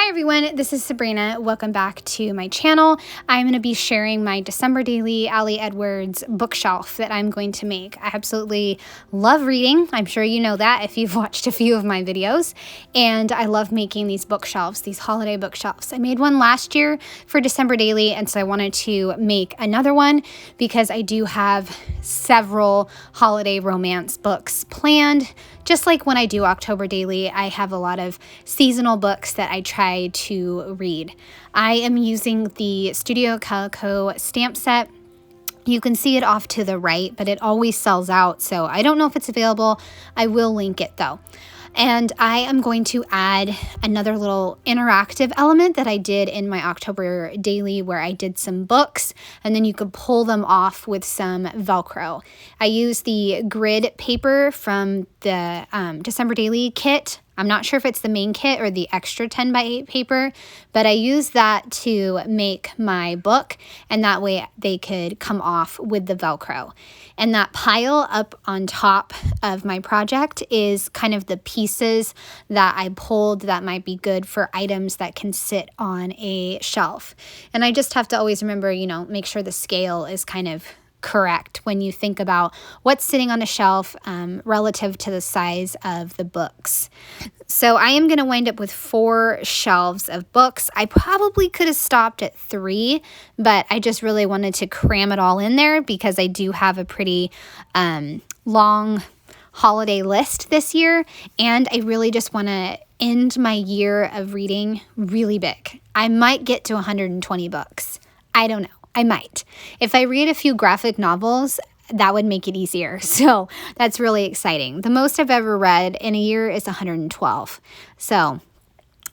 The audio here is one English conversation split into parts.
Hi everyone, this is Sabrina. Welcome back to my channel. I'm going to be sharing my December daily Ali Edwards bookshelf that I'm going to make. I absolutely love reading. I'm sure you know that if you've watched a few of my videos. And I love making these bookshelves, these holiday bookshelves. I made one last year for December daily, and so I wanted to make another one because I do have several holiday romance books planned. Just like when I do October daily, I have a lot of seasonal books that I try to read. I am using the Studio Calico stamp set. You can see it off to the right, but it always sells out, so I don't know if it's available. I will link it though. And I am going to add another little interactive element that I did in my October daily where I did some books and then you could pull them off with some Velcro. I used the grid paper from the December daily kit. I'm not sure if it's the main kit or the extra 10 by 8 paper, but I used that to make my book, and that way they could come off with the Velcro. And that pile up on top of my project is kind of the pieces that I pulled that might be good for items that can sit on a shelf. And I just have to always remember, make sure the scale is kind of correct when you think about what's sitting on a shelf relative to the size of the books. So I am going to wind up with 4 shelves of books. I probably could have stopped at 3, but I just really wanted to cram it all in there because I do have a pretty long holiday list this year, and I really just want to end my year of reading really big. I might get to 120 books. I don't know. I might. If I read a few graphic novels, that would make it easier. So that's really exciting. The most I've ever read in a year is 112. So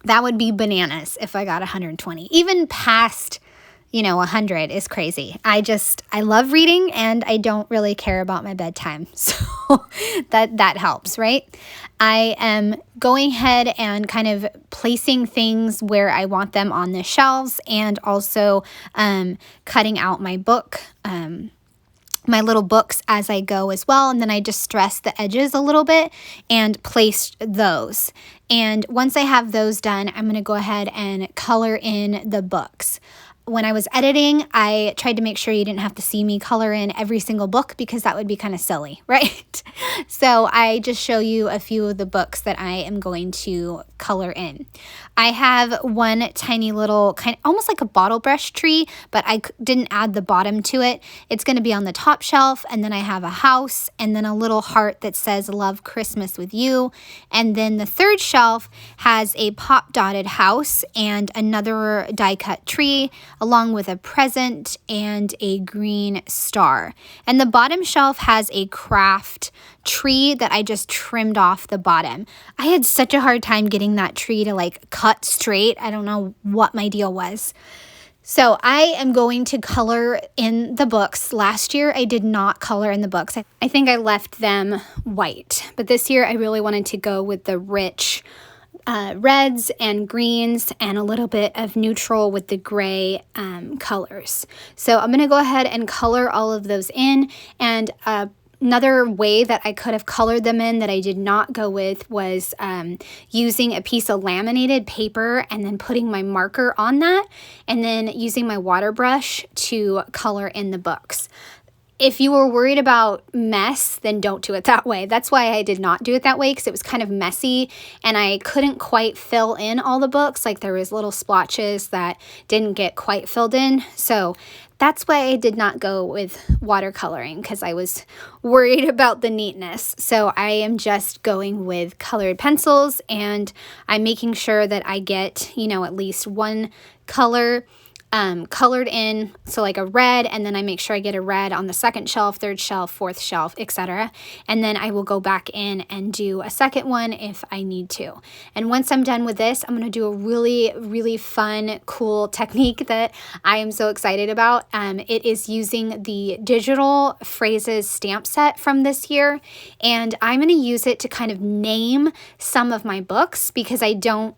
that would be bananas if I got 120. Even past, 100 is crazy. I love reading and I don't really care about my bedtime. So that helps, right? I am going ahead and kind of placing things where I want them on the shelves, and also cutting out my book, my little books as I go as well. And then I just stress the edges a little bit and place those. And once I have those done, I'm going to go ahead and color in the books. When I was editing, I tried to make sure you didn't have to see me color in every single book because that would be kind of silly, right? So I just show you a few of the books that I am going to color in. I have one tiny little almost like a bottle brush tree, but I didn't add the bottom to it. It's going to be on the top shelf, and then I have a house and then a little heart that says "Love Christmas with You." And then the third shelf has a pop dotted house and another die cut tree, along with a present and a green star. And the bottom shelf has a craft tree that I just trimmed off the bottom. I had such a hard time getting that tree to cut straight. I don't know what my deal was. So I am going to color in the books. Last year, I did not color in the books. I think I left them white. But this year, I really wanted to go with the rich reds and greens and a little bit of neutral with the gray colors. So I'm going to go ahead and color all of those in. And another way that I could have colored them in that I did not go with was using a piece of laminated paper and then putting my marker on that and then using my water brush to color in the books. If you were worried about mess, then don't do it that way. That's why I did not do it that way, because it was kind of messy and I couldn't quite fill in all the books. There was little splotches that didn't get quite filled in. So that's why I did not go with watercoloring, because I was worried about the neatness. So I am just going with colored pencils, and I'm making sure that I get, at least one color colored in, so like a red, and then I make sure I get a red on the second shelf, third shelf, fourth shelf, etc. And then I will go back in and do a second one if I need to. And once I'm done with this, I'm going to do a really, really fun, cool technique that I am so excited about. It is using the digital phrases stamp set from this year, and I'm going to use it to kind of name some of my books, because I don't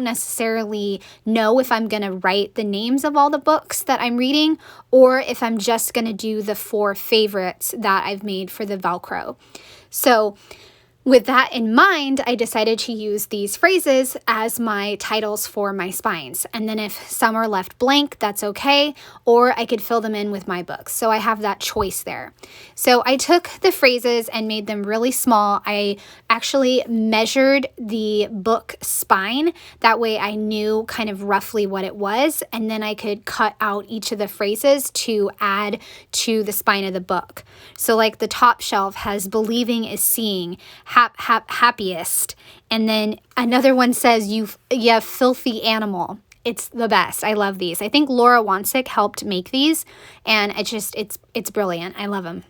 necessarily know if I'm going to write the names of all the books that I'm reading, or if I'm just going to do the 4 favorites that I've made for the Velcro. So With that in mind, I decided to use these phrases as my titles for my spines. And then if some are left blank, that's okay, or I could fill them in with my books. So I have that choice there. So I took the phrases and made them really small. I actually measured the book spine. That way I knew kind of roughly what it was, and then I could cut out each of the phrases to add to the spine of the book. So like the top shelf has believing is seeing, happiest, and then another one says you filthy animal. It's the best. I love these. I think Laura Wansick helped make these, and it's brilliant. I love them.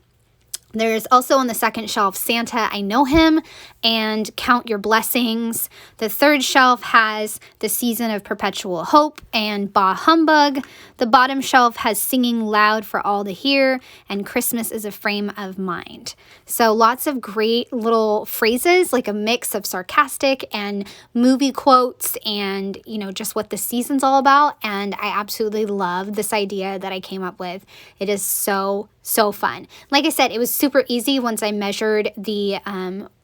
There's also on the second shelf, Santa, I know him, and Count Your Blessings. The third shelf has The Season of Perpetual Hope and Bah Humbug. The bottom shelf has Singing Loud for All to Hear and Christmas is a Frame of Mind. So lots of great little phrases, like a mix of sarcastic and movie quotes and, just what the season's all about. And I absolutely love this idea that I came up with. It is so fun. Like I said, it was super easy once I measured the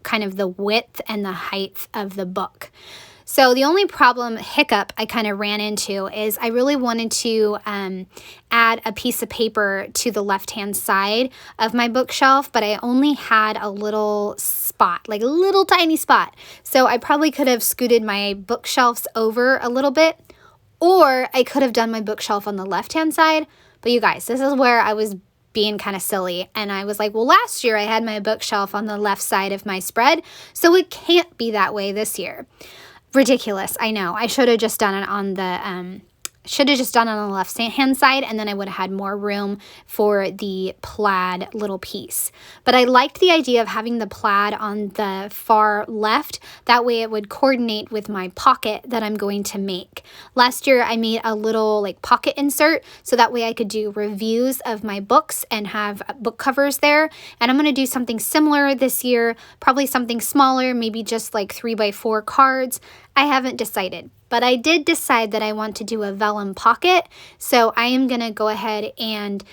kind of the width and the height of the book. So the only hiccup I kind of ran into is I really wanted to add a piece of paper to the left-hand side of my bookshelf, but I only had a little spot, like a little tiny spot. So I probably could have scooted my bookshelves over a little bit, or I could have done my bookshelf on the left-hand side. But you guys, this is where I was being kind of silly. And I was like, well, last year I had my bookshelf on the left side of my spread, so it can't be that way this year. Ridiculous. I know. I should have just done it on the left-hand side, and then I would have had more room for the plaid little piece. But I liked the idea of having the plaid on the far left. That way it would coordinate with my pocket that I'm going to make. Last year I made a little pocket insert, so that way I could do reviews of my books and have book covers there. And I'm going to do something similar this year, probably something smaller, maybe just 3x4 cards. I haven't decided, but I did decide that I want to do a vellum pocket. So I am going to go ahead and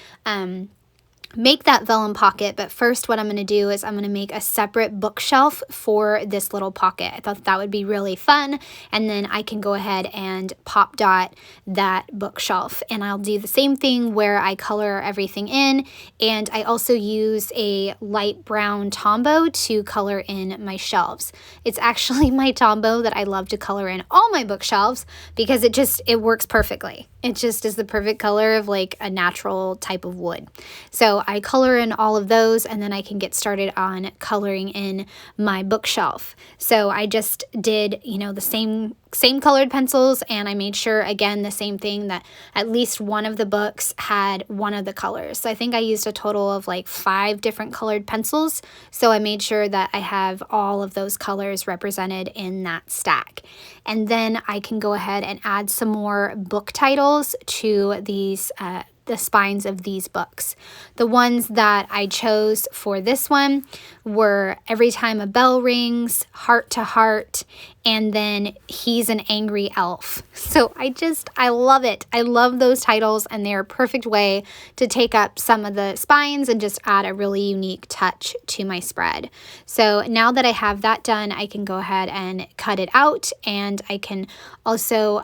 make that vellum pocket. But first what I'm going to do is I'm going to make a separate bookshelf for this little pocket. I thought that would be really fun. And then I can go ahead and pop dot that bookshelf. And I'll do the same thing where I color everything in. And I also use a light brown Tombow to color in my shelves. It's actually my Tombow that I love to color in all my bookshelves because it works perfectly. It just is the perfect color of a natural type of wood. So I color in all of those, and then I can get started on coloring in my bookshelf. So I just did, the same colored pencils, and I made sure, again, the same thing, that at least one of the books had one of the colors. So I think I used a total of 5 different colored pencils. So I made sure that I have all of those colors represented in that stack. And then I can go ahead and add some more book titles to these the spines of these books. The ones that I chose for this one were Every Time a Bell Rings, Heart to Heart, and then He's an Angry Elf. So I love it. I love those titles, and they're a perfect way to take up some of the spines and just add a really unique touch to my spread. So now that I have that done, I can go ahead and cut it out, and I can also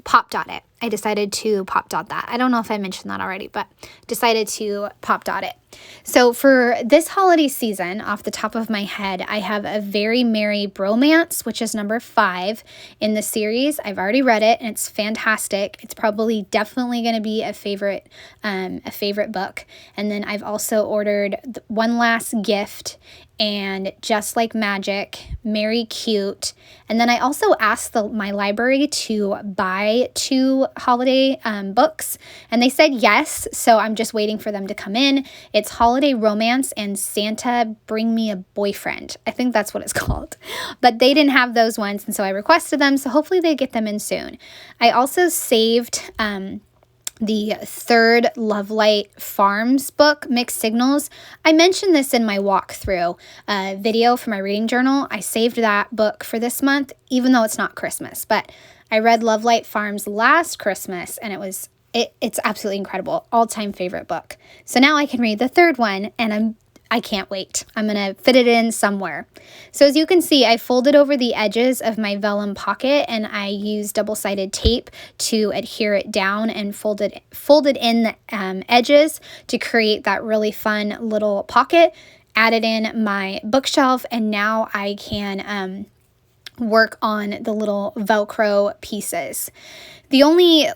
pop dot it. I decided to pop dot that. I don't know if I mentioned that already, but decided to pop dot it. So for this holiday season, off the top of my head, I have A Very Merry Bromance, which is number 5 in the series. I've already read it, and it's fantastic. It's probably definitely going to be a favorite book. And then I've also ordered One Last Gift and Just Like Magic, Merry Cute. And then I also asked my library to buy 2 holiday books, and they said yes, so I'm just waiting for them to come in. It's Holiday Romance and Santa Bring Me a Boyfriend. I think that's what it's called. But they didn't have those ones, and so I requested them, so hopefully they get them in soon. I also saved the 3rd Lovelight Farms book, Mixed Signals. I mentioned this in my walkthrough video for my reading journal. I saved that book for this month, even though it's not Christmas. But I read Lovelight Farms last Christmas, and it's absolutely incredible. All-time favorite book. So now I can read the 3rd one, and I can't wait. I'm gonna fit it in somewhere. So as you can see, I folded over the edges of my vellum pocket and I used double-sided tape to adhere it down and folded in the edges to create that really fun little pocket. Added in my bookshelf, and now I can work on the little Velcro pieces. The only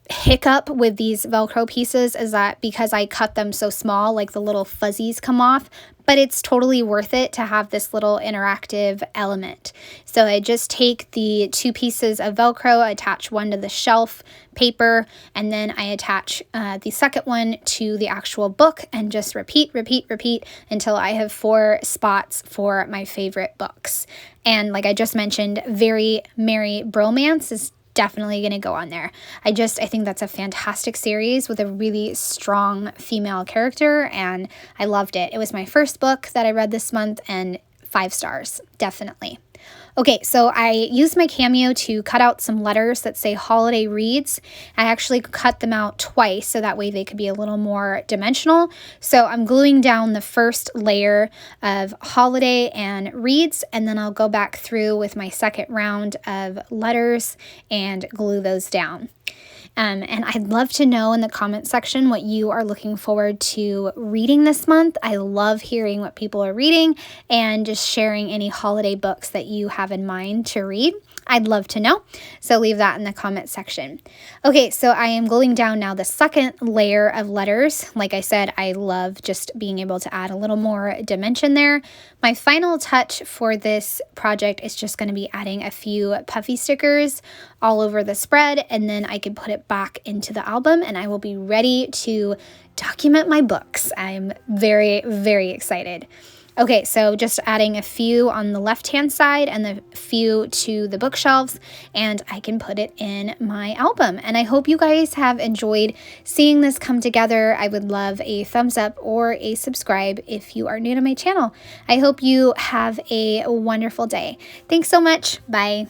hiccup with these Velcro pieces is that because I cut them so small, like the little fuzzies come off, but it's totally worth it to have this little interactive element. So I just take the 2 pieces of Velcro, attach one to the shelf paper, and then I attach the second one to the actual book, and just repeat until I have 4 spots for my favorite books. And like I just mentioned, Very Merry Bromance is definitely going to go on there. I think that's a fantastic series with a really strong female character, and I loved it. It was my first book that I read this month, and 5 stars, definitely. Okay, so I used my Cameo to cut out some letters that say holiday reads. I actually cut them out twice so that way they could be a little more dimensional. So I'm gluing down the first layer of holiday and reads, and then I'll go back through with my second round of letters and glue those down. And I'd love to know in the comment section what you are looking forward to reading this month. I love hearing what people are reading and just sharing any holiday books that you have in mind to read. I'd love to know, so leave that in the comment section. Okay, so I am gluing down now the second layer of letters. Like I said, I love just being able to add a little more dimension there. My final touch for this project is just going to be adding a few puffy stickers all over the spread, and then I can put it back into the album and I will be ready to document my books. I'm very, very excited. Okay, so just adding a few on the left-hand side and a few to the bookshelves, and I can put it in my album. And I hope you guys have enjoyed seeing this come together. I would love a thumbs up or a subscribe if you are new to my channel. I hope you have a wonderful day. Thanks so much. Bye.